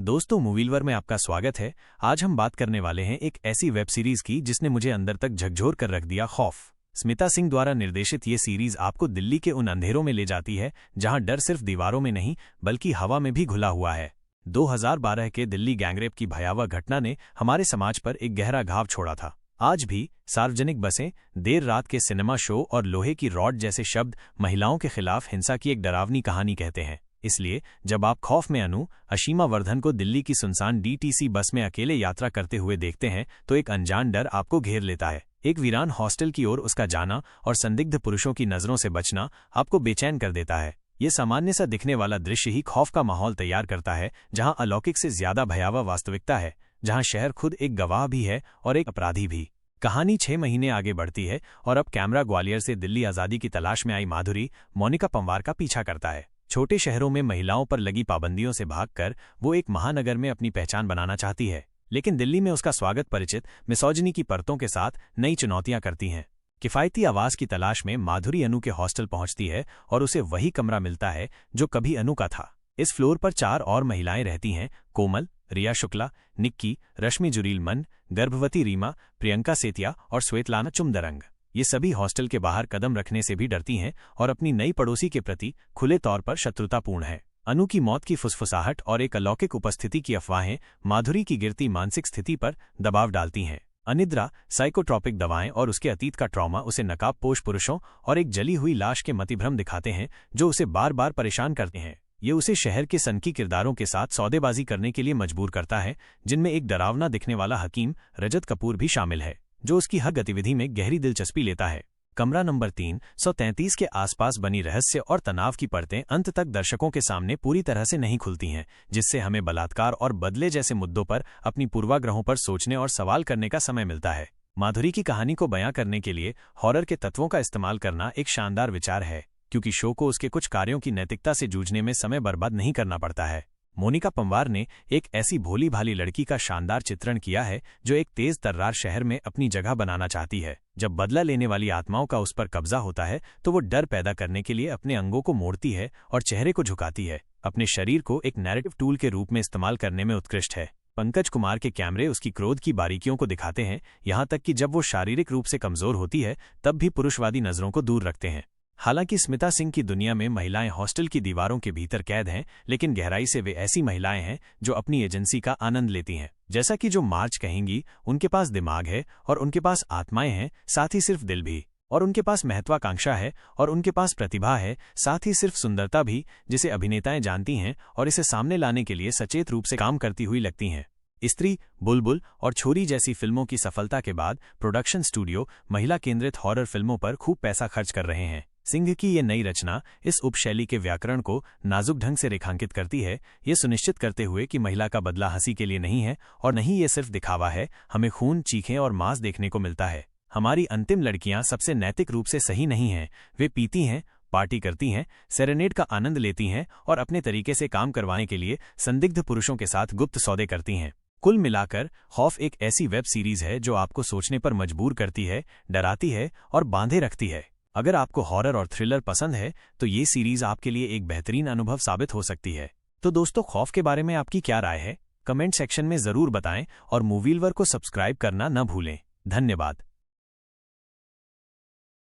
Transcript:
दोस्तों, मूवीलवर में आपका स्वागत है। आज हम बात करने वाले हैं एक ऐसी वेब सीरीज की जिसने मुझे अंदर तक झकझोर कर रख दिया, खौफ। स्मिता सिंह द्वारा निर्देशित ये सीरीज आपको दिल्ली के उन अंधेरों में ले जाती है जहां डर सिर्फ दीवारों में नहीं बल्कि हवा में भी घुला हुआ है। 2012 के दिल्ली गैंगरेप की भयावह घटना ने हमारे समाज पर एक गहरा घाव छोड़ा था। आज भी सार्वजनिक बसें, देर रात के सिनेमा शो और लोहे की रॉड जैसे शब्द महिलाओं के खिलाफ हिंसा की एक डरावनी कहानी कहते हैं। इसलिए जब आप खौफ में अशीमा वर्धन को दिल्ली की सुनसान डीटीसी बस में अकेले यात्रा करते हुए देखते हैं तो एक अनजान डर आपको घेर लेता है। एक वीरान हॉस्टल की ओर उसका जाना और संदिग्ध पुरुषों की नजरों से बचना आपको बेचैन कर देता है। ये सामान्य सा दिखने वाला दृश्य ही खौफ का माहौल तैयार करता है, जहां अलौकिक से ज्यादा भयावह वास्तविकता है, जहां शहर खुद एक गवाह भी है और एक अपराधी भी। कहानी 6 महीने आगे बढ़ती है और अब कैमरा ग्वालियर से दिल्ली आजादी की तलाश में आई माधुरी मोनिका पंवार का पीछा करता है। छोटे शहरों में महिलाओं पर लगी पाबंदियों से भागकर वो एक महानगर में अपनी पहचान बनाना चाहती है, लेकिन दिल्ली में उसका स्वागत परिचित मिसोजिनी की परतों के साथ नई चुनौतियां करती हैं। किफायती आवास की तलाश में माधुरी अनु के हॉस्टल पहुंचती है और उसे वही कमरा मिलता है जो कभी अनु का था। इस फ्लोर पर 4 और महिलाएं रहती हैं, कोमल, रिया शुक्ला, निक्की, रश्मि जुरीलमन, गर्भवती रीमा, प्रियंका सेतिया और श्वेतलाना चुमदरंग। ये सभी हॉस्टल के बाहर कदम रखने से भी डरती हैं और अपनी नई पड़ोसी के प्रति खुले तौर पर शत्रुतापूर्ण है। अनु की मौत की फुसफुसाहट और एक अलौकिक उपस्थिति की अफवाहें माधुरी की गिरती मानसिक स्थिति पर दबाव डालती हैं। अनिद्रा, साइकोट्रॉपिक दवाएं और उसके अतीत का ट्रॉमा उसे नकाबपोश पुरुषों और एक जली हुई लाश के मतिभ्रम दिखाते हैं जो उसे बार बार परेशान करते हैं। ये उसे शहर के सनकी किरदारों के साथ सौदेबाजी करने के लिए मजबूर करता है, जिनमें एक डरावना दिखने वाला हकीम रजत कपूर भी शामिल है, जो उसकी हर गतिविधि में गहरी दिलचस्पी लेता है। कमरा नंबर 333 के आसपास बनी रहस्य और तनाव की परतें अंत तक दर्शकों के सामने पूरी तरह से नहीं खुलती हैं, जिससे हमें बलात्कार और बदले जैसे मुद्दों पर अपनी पूर्वाग्रहों पर सोचने और सवाल करने का समय मिलता है। माधुरी की कहानी को बयां करने के लिए हॉरर के तत्वों का इस्तेमाल करना एक शानदार विचार है, क्योंकि शो को उसके कुछ कार्यों की नैतिकता से जूझने में समय बर्बाद नहीं करना पड़ता है। मोनिका पंवार ने एक ऐसी भोली भाली लड़की का शानदार चित्रण किया है जो एक तेज तर्रार शहर में अपनी जगह बनाना चाहती है। जब बदला लेने वाली आत्माओं का उस पर कब्जा होता है तो वो डर पैदा करने के लिए अपने अंगों को मोड़ती है और चेहरे को झुकाती है। अपने शरीर को एक नैरेटिव टूल के रूप में इस्तेमाल करने में उत्कृष्ट है। पंकज कुमार के कैमरे उसकी क्रोध की बारीकियों को दिखाते हैं, यहाँ तक कि जब वो शारीरिक रूप से कमजोर होती है तब भी पुरुषवादी नजरों को दूर रखते हैं। हालांकि स्मिता सिंह की दुनिया में महिलाएं हॉस्टल की दीवारों के भीतर कैद हैं, लेकिन गहराई से वे ऐसी महिलाएं हैं जो अपनी एजेंसी का आनंद लेती हैं। जैसा कि जो मार्च कहेंगी, उनके पास दिमाग है और उनके पास आत्माएं हैं, साथ ही सिर्फ दिल भी, और उनके पास महत्वाकांक्षा है और उनके पास प्रतिभा है, साथ ही सिर्फ सुंदरता भी, जिसे अभिनेताएं जानती हैं और इसे सामने लाने के लिए सचेत रूप से काम करती हुई लगती हैं। स्त्री, बुलबुल और छोरी जैसी फिल्मों की सफलता के बाद प्रोडक्शन स्टूडियो महिला केंद्रित हॉरर फिल्मों पर खूब पैसा खर्च कर रहे हैं। सिंह की ये नई रचना इस उपशैली के व्याकरण को नाजुक ढंग से रेखांकित करती है, ये सुनिश्चित करते हुए कि महिला का बदला हंसी के लिए नहीं है और नहीं ये सिर्फ दिखावा है। हमें खून, चीखें और मांस देखने को मिलता है। हमारी अंतिम लड़कियां सबसे नैतिक रूप से सही नहीं हैं। वे पीती हैं, पार्टी करती हैं, सेरेनेड का आनंद लेती हैं और अपने तरीके से काम करवाने के लिए संदिग्ध पुरुषों के साथ गुप्त सौदे करती हैं। कुल मिलाकर खौफ एक ऐसी वेब सीरीज है जो आपको सोचने पर मजबूर करती है, डराती है और बांधे रखती है। अगर आपको हॉरर और थ्रिलर पसंद है तो ये सीरीज आपके लिए एक बेहतरीन अनुभव साबित हो सकती है। तो दोस्तों, खौफ के बारे में आपकी क्या राय है? कमेंट सेक्शन में जरूर बताएं और मूवीलवर को सब्सक्राइब करना न भूलें। धन्यवाद।